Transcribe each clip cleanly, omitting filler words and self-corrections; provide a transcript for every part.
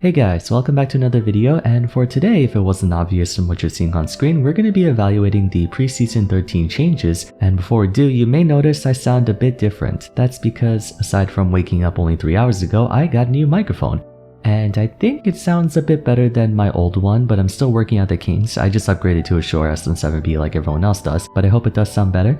Hey guys, welcome back to another video, and for today, if it wasn't obvious from what you're seeing on screen, we're going to be evaluating the Preseason 13 changes, and before we do, you may notice I sound a bit different. That's because, aside from waking up only 3 hours ago, I got a new microphone. And I think it sounds a bit better than my old one, but I'm still working out the kinks. I just upgraded to a Shure SM7B like everyone else does, but I hope it does sound better.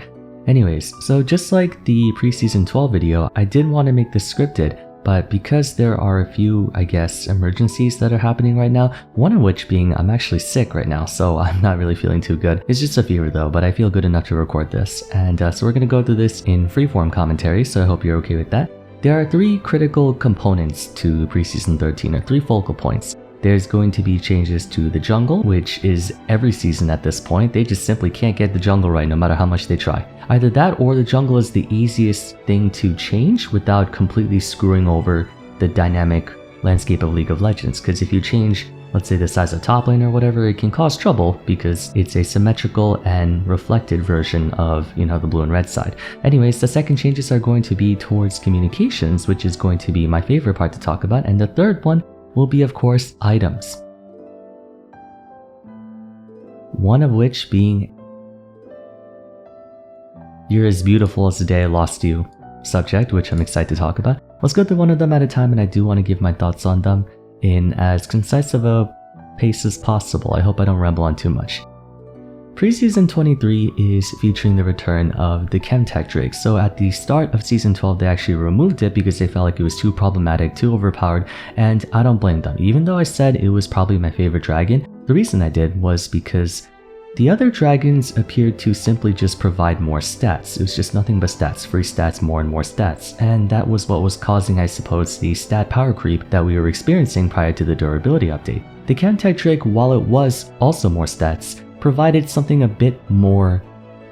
Anyways, so just like the Preseason 12 video, I did want to make this scripted, but because there are a few, I guess, emergencies that are happening right now, one of which being I'm actually sick right now, so I'm not really feeling too good. It's just a fever though, but I feel good enough to record this. And so we're going to go through this in freeform commentary, so I hope you're okay with that. There are three critical components to Preseason 13, or three focal points. There's going to be changes to the jungle, which is every season at this point. They just simply can't get the jungle right no matter how much they try. Either that or the jungle is the easiest thing to change without completely screwing over the dynamic landscape of League of Legends. Because if you change, let's say, the size of top lane or whatever, it can cause trouble because it's a symmetrical and reflected version of, the blue and red side. Anyways, the second changes are going to be towards communications, which is going to be my favorite part to talk about. And the third one will be, of course, items. One of which being "You're as beautiful as the day I lost you" subject, which I'm excited to talk about. Let's go through one of them at a time, and I do want to give my thoughts on them in as concise of a pace as possible. I hope I don't ramble on too much. Preseason 23 is featuring the return of the Chemtech Drake. So at the start of Season 12, they actually removed it because they felt like it was too problematic, too overpowered, and I don't blame them. Even though I said it was probably my favorite dragon, the reason I did was because the other dragons appeared to simply just provide more stats. It was just nothing but stats, free stats, more and more stats. And that was what was causing, I suppose, the stat power creep that we were experiencing prior to the durability update. The Chemtech Drake, while it was also more stats, provided something a bit more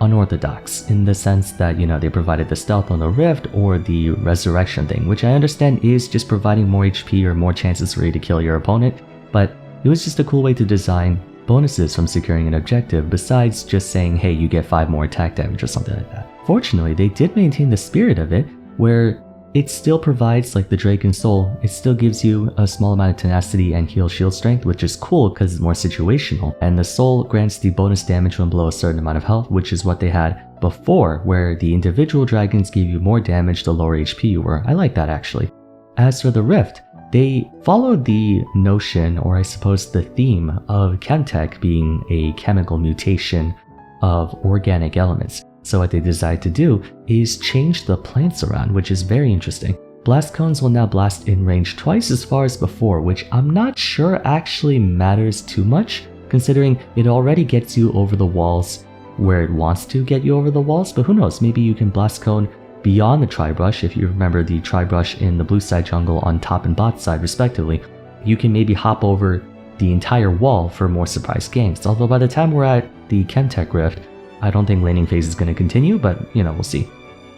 unorthodox in the sense that, they provided the stealth on the rift or the resurrection thing, which I understand is just providing more HP or more chances for you to kill your opponent, but it was just a cool way to design bonuses from securing an objective besides just saying, hey, you get 5 more attack damage or something like that. Fortunately, they did maintain the spirit of it, where it still provides, like the Drake and Soul, it still gives you a small amount of tenacity and heal shield strength, which is cool because it's more situational. And the Soul grants the bonus damage when below a certain amount of health, which is what they had before, where the individual dragons gave you more damage the lower HP you were. I like that actually. As for the Rift, they followed the notion, or I suppose the theme, of Chemtech being a chemical mutation of organic elements. So what they decided to do is change the plants around, which is very interesting. Blast cones will now blast in range twice as far as before, which I'm not sure actually matters too much, considering it already gets you over the walls where it wants to get you over the walls, but who knows, maybe you can blast cone beyond the tri-brush. If you remember the tri-brush in the blue side jungle on top and bot side respectively, you can maybe hop over the entire wall for more surprise ganks, although by the time we're at the Chemtech Rift, I don't think laning phase is going to continue, but we'll see.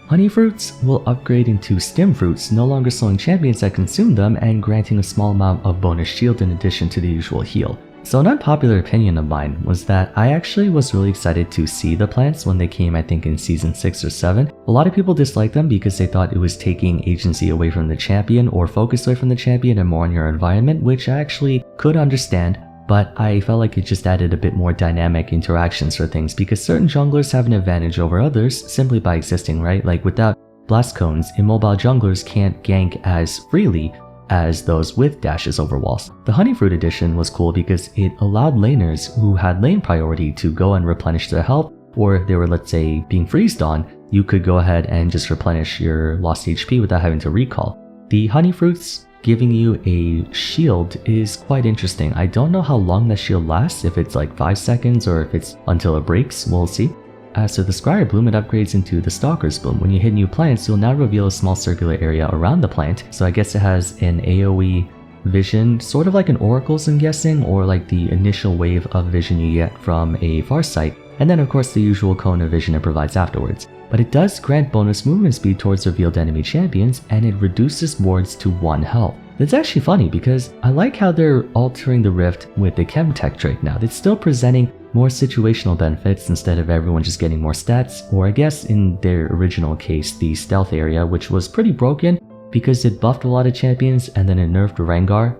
Honey fruits will upgrade into stem fruits, no longer slowing champions that consume them and granting a small amount of bonus shield in addition to the usual heal. So an unpopular opinion of mine was that I actually was really excited to see the plants when they came, I think in Season 6 or 7. A lot of people disliked them because they thought it was taking agency away from the champion or focus away from the champion and more on your environment, which I actually could understand. But I felt like it just added a bit more dynamic interactions for things because certain junglers have an advantage over others simply by existing, right? Like without blast cones, immobile junglers can't gank as freely as those with dashes over walls. The Honey Fruit edition was cool because it allowed laners who had lane priority to go and replenish their health, or if they were, let's say, being freezed on, you could go ahead and just replenish your lost HP without having to recall. The Honey Fruits giving you a shield is quite interesting. I don't know how long that shield lasts, if it's like 5 seconds or if it's until it breaks, we'll see. As for the Scryer Bloom, it upgrades into the Stalker's Bloom. When you hit new plants, you'll now reveal a small circular area around the plant, so I guess it has an AoE vision, sort of like an Oracle's I'm guessing, or like the initial wave of vision you get from a Vars site, and then of course the usual cone of vision it provides afterwards. But it does grant bonus movement speed towards revealed enemy champions, and it reduces wards to 1 health. That's actually funny because I like how they're altering the rift with the Chemtech Drake now. It's still presenting more situational benefits instead of everyone just getting more stats, or I guess in their original case, the stealth area, which was pretty broken because it buffed a lot of champions and then it nerfed Rengar.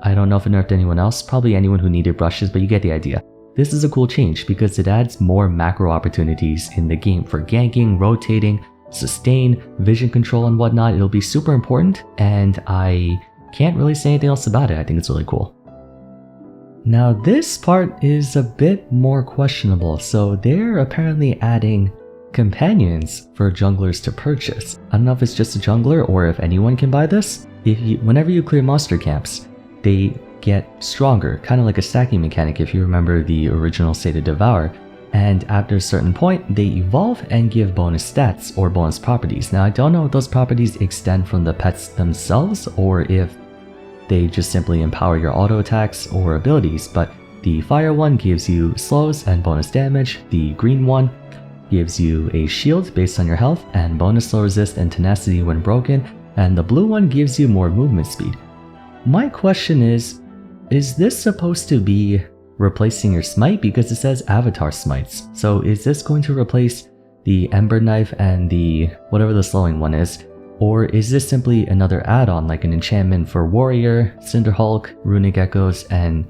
I don't know if it nerfed anyone else, probably anyone who needed brushes, but you get the idea. This is a cool change because it adds more macro opportunities in the game for ganking, rotating, sustain, vision control and whatnot. It'll be super important, and I can't really say anything else about it. I think it's really cool. Now this part is a bit more questionable. So they're apparently adding companions for junglers to purchase. I don't know if it's just a jungler or if anyone can buy this. Whenever you clear monster camps, they get stronger, kind of like a stacking mechanic if you remember the original State of Devour. And after a certain point, they evolve and give bonus stats or bonus properties. Now I don't know if those properties extend from the pets themselves or if they just simply empower your auto attacks or abilities, but the fire one gives you slows and bonus damage, the green one gives you a shield based on your health and bonus slow resist and tenacity when broken, and the blue one gives you more movement speed. My question is this supposed to be replacing your smite? Because it says avatar smites. So is this going to replace the ember knife and the whatever the slowing one is? Or is this simply another add-on like an enchantment for warrior, Cinderhulk, runic echoes, and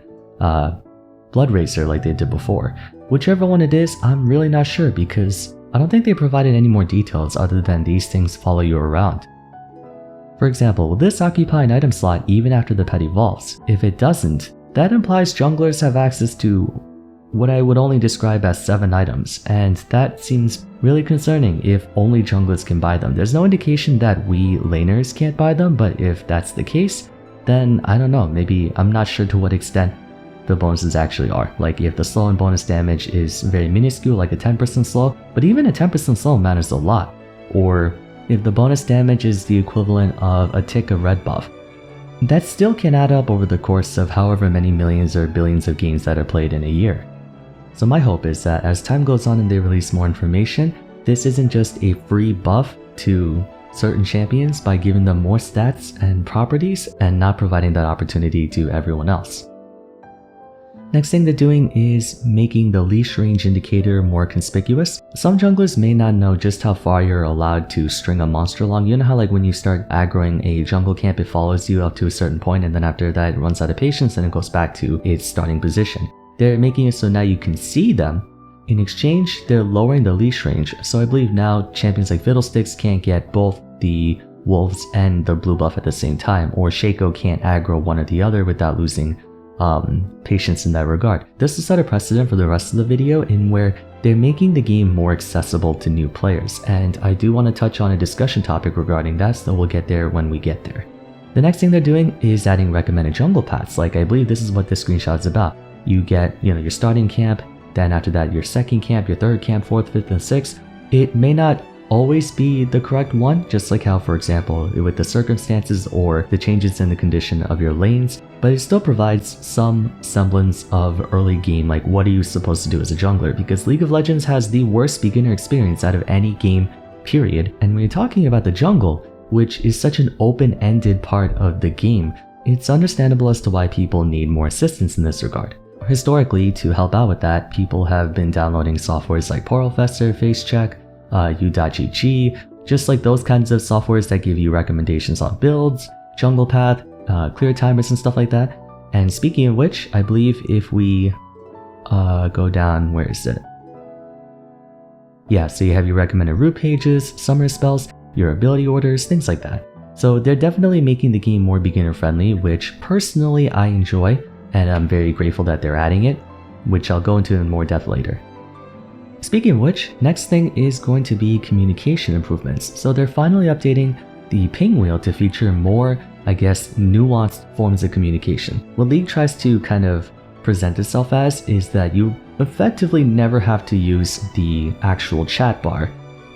blood razor like they did before? Whichever one it is, I'm really not sure because I don't think they provided any more details other than these things follow you around. For example, will this occupy an item slot even after the pet evolves? If it doesn't, that implies junglers have access to what I would only describe as 7 items, and that seems really concerning if only junglers can buy them. There's no indication that we laners can't buy them, but if that's the case, then I don't know, maybe I'm not sure to what extent the bonuses actually are. Like if the slow and bonus damage is very minuscule, like a 10% slow, but even a 10% slow matters a lot. Or if the bonus damage is the equivalent of a tick of red buff, that still can add up over the course of however many millions or billions of games that are played in a year. So my hope is that as time goes on and they release more information, this isn't just a free buff to certain champions by giving them more stats and properties and not providing that opportunity to everyone else. Next thing they're doing is making the leash range indicator more conspicuous. Some junglers may not know just how far you're allowed to string a monster along. You know how like when you start aggroing a jungle camp, it follows you up to a certain point and then after that it runs out of patience and it goes back to its starting position. They're making it so now you can see them. In exchange, they're lowering the leash range. So I believe now champions like Fiddlesticks can't get both the wolves and the blue buff at the same time, or Shaco can't aggro one or the other without losing patience in that regard. This will set a precedent for the rest of the video in where they're making the game more accessible to new players, and I do want to touch on a discussion topic regarding that, so we'll get there when we get there. The next thing they're doing is adding recommended jungle paths. Like I believe this is what this screenshot is about. You get, your starting camp, then after that your second camp, your third camp, fourth, fifth, and sixth. It may not always be the correct one, just like how, for example, with the circumstances or the changes in the condition of your lanes, but it still provides some semblance of early game, like what are you supposed to do as a jungler, because League of Legends has the worst beginner experience out of any game, period. And when you're talking about the jungle, which is such an open-ended part of the game, it's understandable as to why people need more assistance in this regard. Historically, to help out with that, people have been downloading softwares like Portalfester, FaceCheck, U.GG, just like those kinds of softwares that give you recommendations on builds, jungle path, clear timers and stuff like that. And speaking of which, I believe if we go down, where is it? Yeah, so you have your recommended route pages, summary spells, your ability orders, things like that. So they're definitely making the game more beginner friendly, which personally I enjoy, and I'm very grateful that they're adding it, which I'll go into in more depth later. Speaking of which, next thing is going to be communication improvements. So they're finally updating the ping wheel to feature more, I guess, nuanced forms of communication. What League tries to kind of present itself as is that you effectively never have to use the actual chat bar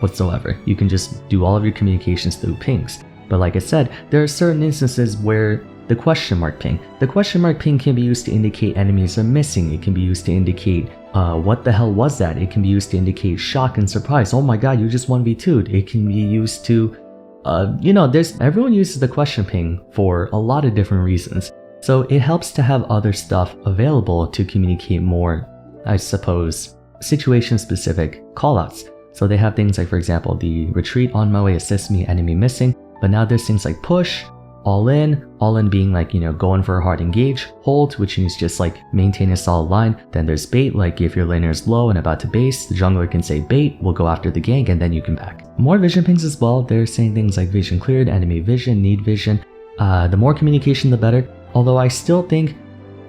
whatsoever. You can just do all of your communications through pings. But like I said, there are certain instances where the question mark ping can be used to indicate enemies are missing. It can be used to indicate what the hell was that? It can be used to indicate shock and surprise. Oh my god, you just 1v2'd. It can be used to, everyone uses the question ping for a lot of different reasons. So it helps to have other stuff available to communicate more, I suppose, situation-specific callouts. So they have things like, for example, the retreat on my way, assist me, enemy missing. But now there's things like push, all in being like, going for a hard engage, hold, which means just like maintain a solid line. Then there's bait, like if your laner is low and about to base, the jungler can say bait, we'll go after the gank, and then you can back. More vision pings as well. They're saying things like vision cleared, enemy vision, need vision. The more communication, the better. Although I still think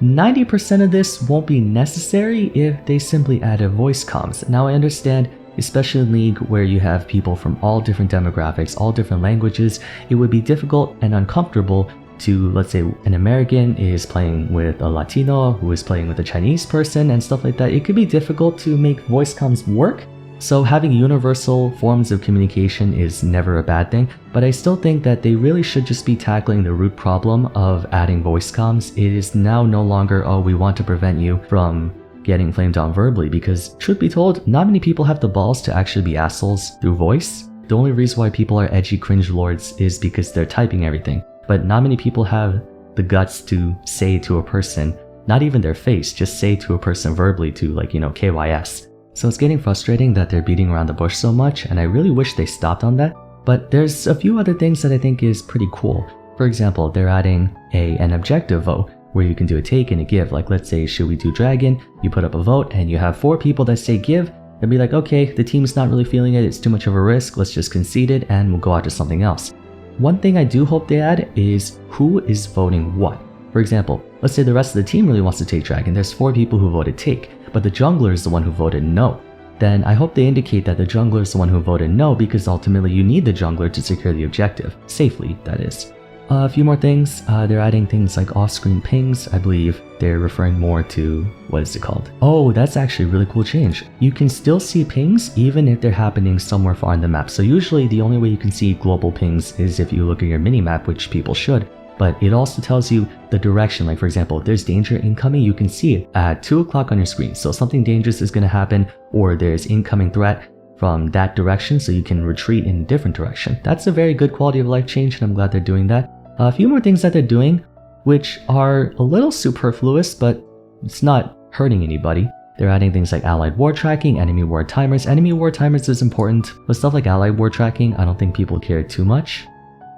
90% of this won't be necessary if they simply added voice comms. Now I understand, especially in League where you have people from all different demographics, all different languages, it would be difficult and uncomfortable to, let's say an American is playing with a Latino who is playing with a Chinese person and stuff like that. It could be difficult to make voice comms work. So having universal forms of communication is never a bad thing, but I still think that they really should just be tackling the root problem of adding voice comms. It is now no longer, oh, we want to prevent you from getting flamed on verbally, because truth be told, not many people have the balls to actually be assholes through voice. The only reason why people are edgy cringe lords is because they're typing everything, but not many people have the guts to say to a person, not even their face, just say to a person verbally to like, KYS. So it's getting frustrating that they're beating around the bush so much, and I really wish they stopped on that. But there's a few other things that I think is pretty cool. For example, they're adding an objective vote where you can do a take and a give. Like let's say, should we do dragon? You put up a vote and you have 4 people that say give, and be like, okay, the team's not really feeling it, it's too much of a risk, let's just concede it and we'll go out to something else. One thing I do hope they add is who is voting what. For example, let's say the rest of the team really wants to take dragon, there's 4 people who voted take, but the jungler is the one who voted no. Then I hope they indicate that the jungler is the one who voted no, because ultimately you need the jungler to secure the objective. Safely, that is. A few more things. They're adding things like off-screen pings. I believe they're referring more to, what is it called? Oh, that's actually a really cool change. You can still see pings even if they're happening somewhere far on the map. So usually the only way you can see global pings is if you look at your minimap, which people should. But it also tells you the direction. Like for example, if there's danger incoming, you can see it at 2 o'clock on your screen. So something dangerous is going to happen, or there's incoming threat from that direction, so you can retreat in a different direction. That's a very good quality of life change, and I'm glad they're doing that. A few more things that they're doing, which are a little superfluous, but it's not hurting anybody. They're adding things like allied war tracking, enemy war timers. Enemy war timers is important, but stuff like allied war tracking, I don't think people care too much.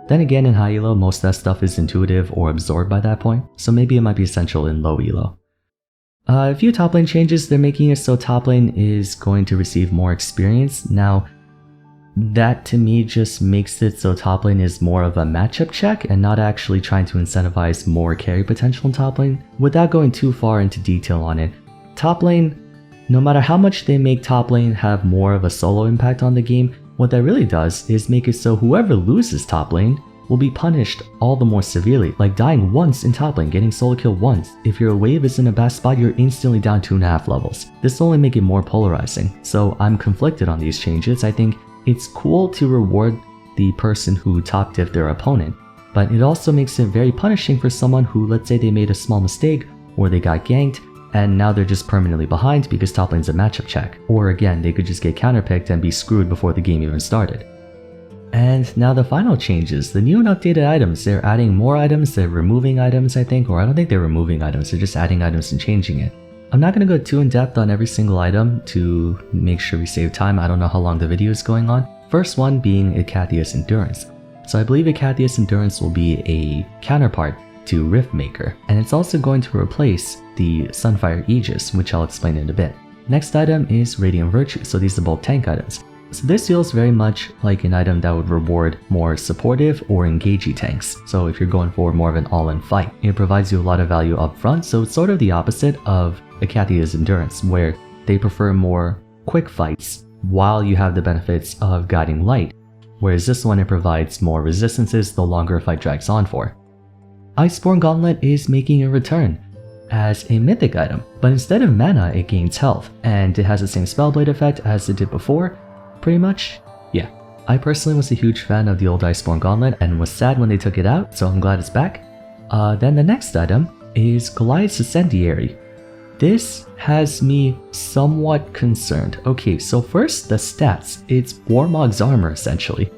Then again, in high elo, most of that stuff is intuitive or absorbed by that point, so maybe it might be essential in low elo. A few top lane changes. They're making it so top lane is going to receive more experience. Now, that to me just makes it so top lane is more of a matchup check and not actually trying to incentivize more carry potential in top lane. Without going too far into detail on it, top lane, no matter how much they make top lane have more of a solo impact on the game, what that really does is make it so whoever loses top lane will be punished all the more severely, like dying once in top lane, getting solo kill once. If your wave is in a bad spot, you're instantly down 2.5 levels. This will only make it more polarizing, so I'm conflicted on these changes. I think it's cool to reward the person who top diffed their opponent, but it also makes it very punishing for someone who, let's say they made a small mistake, or they got ganked, and now they're just permanently behind because top lane's a matchup check. Or again, they could just get counterpicked and be screwed before the game even started. And now the final changes, the new and updated items. They're adding more items, they're removing items I think, or I don't think they're removing items, they're just adding items and changing it. I'm not going to go too in depth on every single item to make sure we save time. I don't know how long the video is going on. First one being Icathia's Endurance. So I believe Icathia's Endurance will be a counterpart to Riftmaker, and it's also going to replace the Sunfire Aegis, which I'll explain in a bit. Next item is Radiant Virtue, so these are both tank items. So this feels very much like an item that would reward more supportive or engagey tanks. So if you're going for more of an all-in fight, it provides you a lot of value up front, so it's sort of the opposite of Icathia's Endurance, where they prefer more quick fights while you have the benefits of Guiding Light, whereas this one it provides more resistances the longer a fight drags on for. Iceborne Gauntlet is making a return as a mythic item, but instead of mana it gains health, and it has the same Spellblade effect as it did before, pretty much. Yeah, I personally was a huge fan of the old Iceborne Gauntlet and was sad when they took it out, so I'm glad it's back. Then the next item is Goliath's Incendiary. This has me somewhat concerned. Okay, so first the stats. It's Warmog's armor essentially.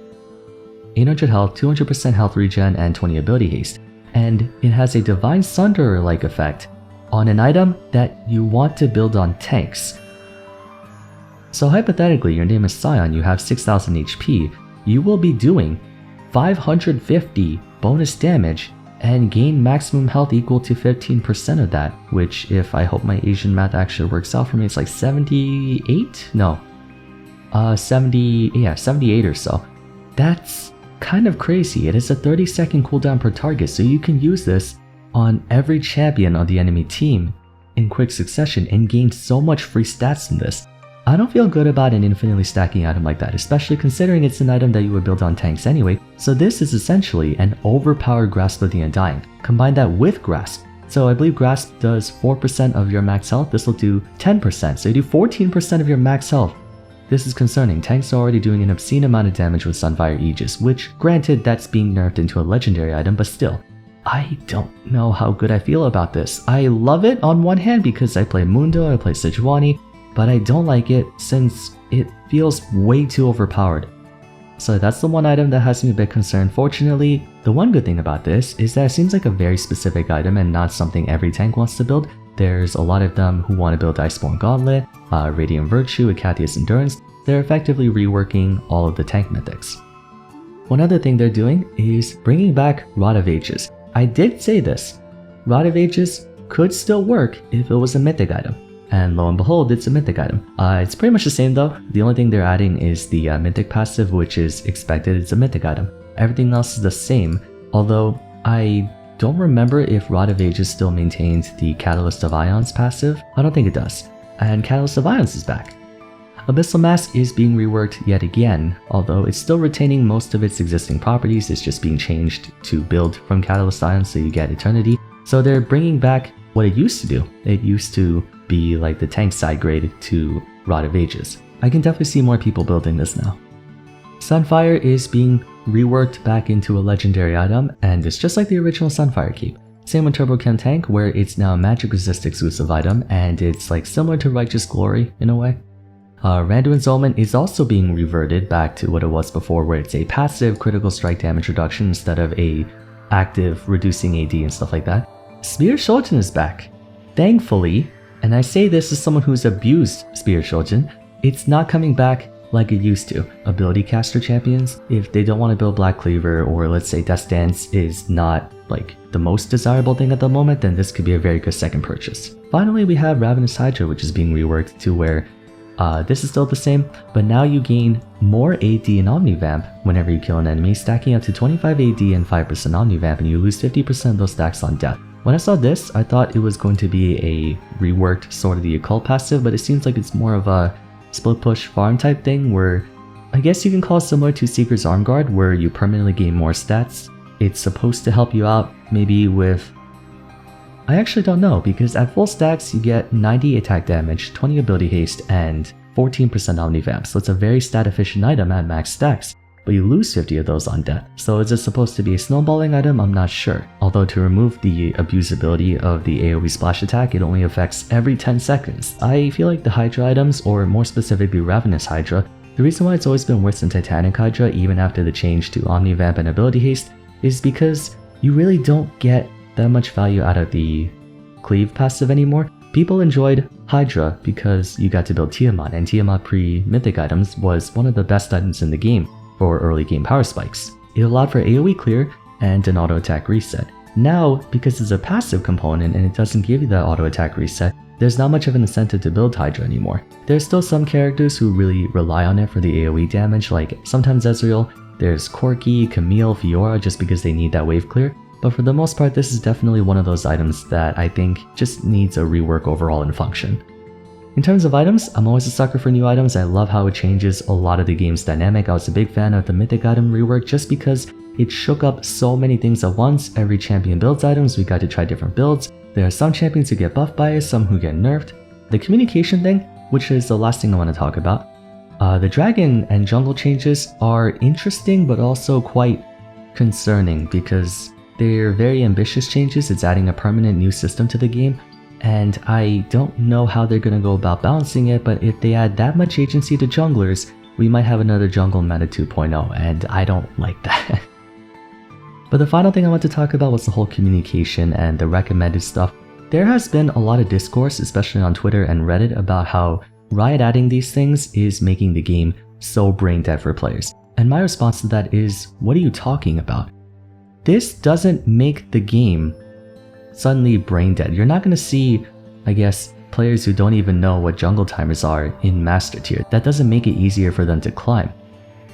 800 health, 200% health regen, and 20 ability haste. And it has a Divine Sunderer-like effect on an item that you want to build on tanks. So hypothetically, your name is Scion, you have 6000 HP, you will be doing 550 bonus damage and gain maximum health equal to 15% of that, which, if I hope my Asian math actually works out for me, it's like 78? No. 78 or so. That's kind of crazy. It is a 30-second cooldown per target, so you can use this on every champion on the enemy team in quick succession and gain so much free stats from this. I don't feel good about an infinitely stacking item like that, especially considering it's an item that you would build on tanks anyway, so this is essentially an overpowered Grasp of the Undying. Combine that with Grasp. So I believe Grasp does 4% of your max health, this will do 10%, so you do 14% of your max health. This is concerning. Tanks are already doing an obscene amount of damage with Sunfire Aegis, which, granted, that's being nerfed into a legendary item, but still. I don't know how good I feel about this. I love it on one hand because I play Mundo, I play Sejuani, but I don't like it since it feels way too overpowered. So that's the one item that has me a bit concerned. Fortunately, the one good thing about this is that it seems like a very specific item and not something every tank wants to build. There's a lot of them who want to build Iceborne Gauntlet, Radiant Virtue, Acatheus Endurance. They're effectively reworking all of the tank mythics. One other thing they're doing is bringing back Rod of Ages. I did say this, Rod of Ages could still work if it was a mythic item. And lo and behold, it's a mythic item. It's pretty much the same though. The only thing they're adding is the mythic passive, which is expected it's a mythic item. Everything else is the same, although I don't remember if Rod of Ages still maintains the Catalyst of Ions passive. I don't think it does. And Catalyst of Ions is back. Abyssal Mask is being reworked yet again, although it's still retaining most of its existing properties. It's just being changed to build from Catalyst Ions so you get Eternity. So they're bringing back what it used to do. It used to be like the tank side grade to Rod of Ages. I can definitely see more people building this now. Sunfire is being reworked back into a legendary item, and it's just like the original Sunfire Keep. Same with Turbo Chemtech, where it's now a magic resist exclusive item, and it's like similar to Righteous Glory in a way. Randuin's Omen is also being reverted back to what it was before, where it's a passive critical strike damage reduction instead of a active reducing AD and stuff like that. Spear Shojin is back. Thankfully, and I say this as someone who's abused Spear Shojin, it's not coming back like it used to. Ability caster champions, if they don't want to build Black Cleaver, or let's say Death Dance is not like the most desirable thing at the moment, then this could be a very good second purchase. Finally, we have Ravenous Hydra, which is being reworked to where this is still the same, but now you gain more AD and Omnivamp whenever you kill an enemy, stacking up to 25 AD and 5% Omnivamp, and you lose 50% of those stacks on death. When I saw this, I thought it was going to be a reworked Sword of the Occult passive, but it seems like it's more of a split push farm type thing where I guess you can call it similar to Seeker's Arm Guard, where you permanently gain more stats. It's supposed to help you out maybe with... I actually don't know, because at full stacks you get 90 attack damage, 20 ability haste, and 14% Omnivamp, so it's a very stat efficient item at max stacks, but you lose 50 of those on death. So is it supposed to be a snowballing item? I'm not sure. Although to remove the abusability of the AoE splash attack, it only affects every 10 seconds. I feel like the Hydra items, or more specifically Ravenous Hydra, the reason why it's always been worse than Titanic Hydra even after the change to Omnivamp and ability haste is because you really don't get that much value out of the Cleave passive anymore. People enjoyed Hydra because you got to build Tiamat, and Tiamat pre-mythic items was one of the best items in the game for early game power spikes. It allowed for AoE clear and an auto attack reset. Now, because it's a passive component and it doesn't give you that auto attack reset, there's not much of an incentive to build Hydra anymore. There's still some characters who really rely on it for the AoE damage, like sometimes Ezreal, there's Corki, Camille, Fiora, just because they need that wave clear. But for the most part, this is definitely one of those items that I think just needs a rework overall in function. In terms of items, I'm always a sucker for new items. I love how it changes a lot of the game's dynamic. I was a big fan of the mythic item rework just because it shook up so many things at once. Every champion builds items, we got to try different builds. There are some champions who get buffed by it, some who get nerfed. The communication thing, which is the last thing I want to talk about. The dragon and jungle changes are interesting but also quite concerning because they're very ambitious changes. It's adding a permanent new system to the game, and I don't know how they're going to go about balancing it, but if they add that much agency to junglers, we might have another jungle meta 2.0, and I don't like that. But the final thing I want to talk about was the whole communication and the recommended stuff. There has been a lot of discourse, especially on Twitter and Reddit, about how Riot adding these things is making the game so brain dead for players. And my response to that is, what are you talking about? This doesn't make the game suddenly brain dead. You're not going to see, I guess, players who don't even know what jungle timers are in Master Tier. That doesn't make it easier for them to climb.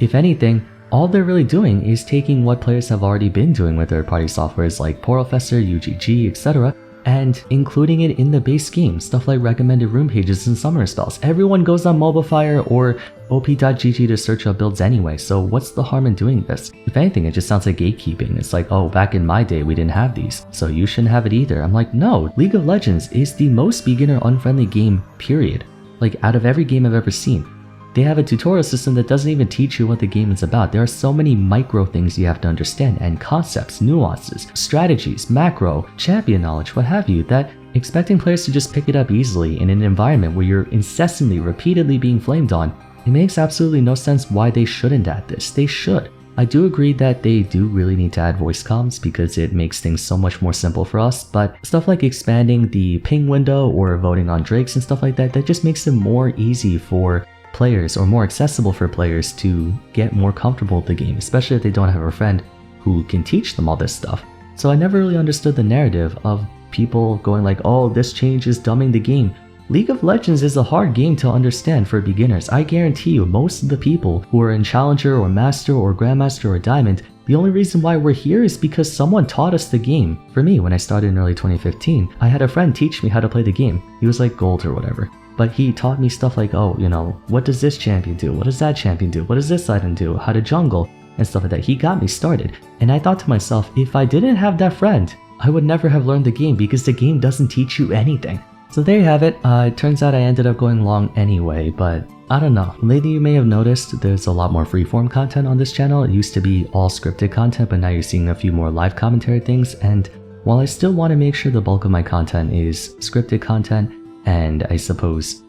If anything, all they're really doing is taking what players have already been doing with third-party softwares like Porofessor, UGG, etc., and including it in the base game, stuff like recommended room pages and summoner spells. Everyone goes on MobileFire or op.gg to search up builds anyway, so what's the harm in doing this? If anything, it just sounds like gatekeeping. It's like, oh, back in my day we didn't have these, so you shouldn't have it either. I'm like, no, League of Legends is the most beginner-unfriendly game, period. Like, out of every game I've ever seen. They have a tutorial system that doesn't even teach you what the game is about. There are so many micro things you have to understand, and concepts, nuances, strategies, macro, champion knowledge, what have you, that expecting players to just pick it up easily in an environment where you're incessantly, repeatedly being flamed on, it makes absolutely no sense why they shouldn't add this. They should. I do agree that they do really need to add voice comms because it makes things so much more simple for us, but stuff like expanding the ping window or voting on drakes and stuff like that, that just makes it more easy for players, or more accessible for players, to get more comfortable with the game, especially if they don't have a friend who can teach them all this stuff. So I never really understood the narrative of people going like, oh, this change is dumbing the game. League of Legends is a hard game to understand for beginners. I guarantee you, most of the people who are in Challenger or Master or Grandmaster or Diamond, the only reason why we're here is because someone taught us the game. For me, when I started in early 2015, I had a friend teach me how to play the game. He was like gold or whatever. But he taught me stuff like, oh, you know, what does this champion do? What does that champion do? What does this item do? How to jungle? And stuff like that. He got me started. And I thought to myself, if I didn't have that friend, I would never have learned the game because the game doesn't teach you anything. So there you have it. It turns out I ended up going long anyway, but I don't know. Lately you may have noticed there's a lot more freeform content on this channel. It used to be all scripted content, but now you're seeing a few more live commentary things. And while I still want to make sure the bulk of my content is scripted content, and I suppose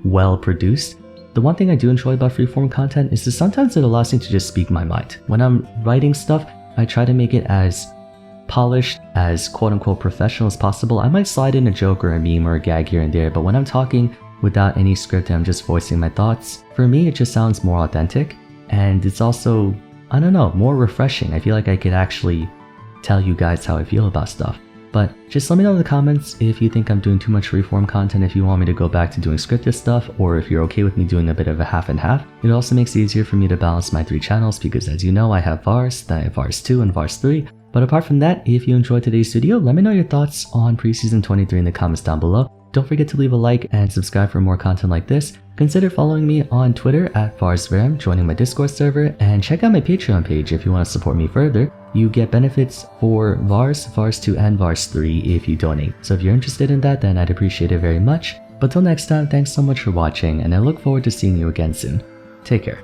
well produced, the one thing I do enjoy about freeform content is that sometimes it allows me to just speak my mind. When I'm writing stuff, I try to make it as polished, as quote-unquote professional as possible. I might slide in a joke or a meme or a gag here and there, but when I'm talking without any script and I'm just voicing my thoughts, for me it just sounds more authentic, and it's also, I don't know, more refreshing. I feel like I could actually tell you guys how I feel about stuff. But just let me know in the comments if you think I'm doing too much freeform content, if you want me to go back to doing scripted stuff, or if you're okay with me doing a bit of a half and half. It also makes it easier for me to balance my 3 channels because, as you know, I have Vars, then I have Vars 2 and Vars 3. But apart from that, if you enjoyed today's video, let me know your thoughts on Preseason 23 in the comments down below. Don't forget to leave a like and subscribe for more content like this. Consider following me on Twitter at VarsVaram, joining my Discord server, and check out my Patreon page if you want to support me further. You get benefits for Vars, Vars 2, and Vars 3 if you donate. So if you're interested in that, then I'd appreciate it very much. But till next time, thanks so much for watching, and I look forward to seeing you again soon. Take care.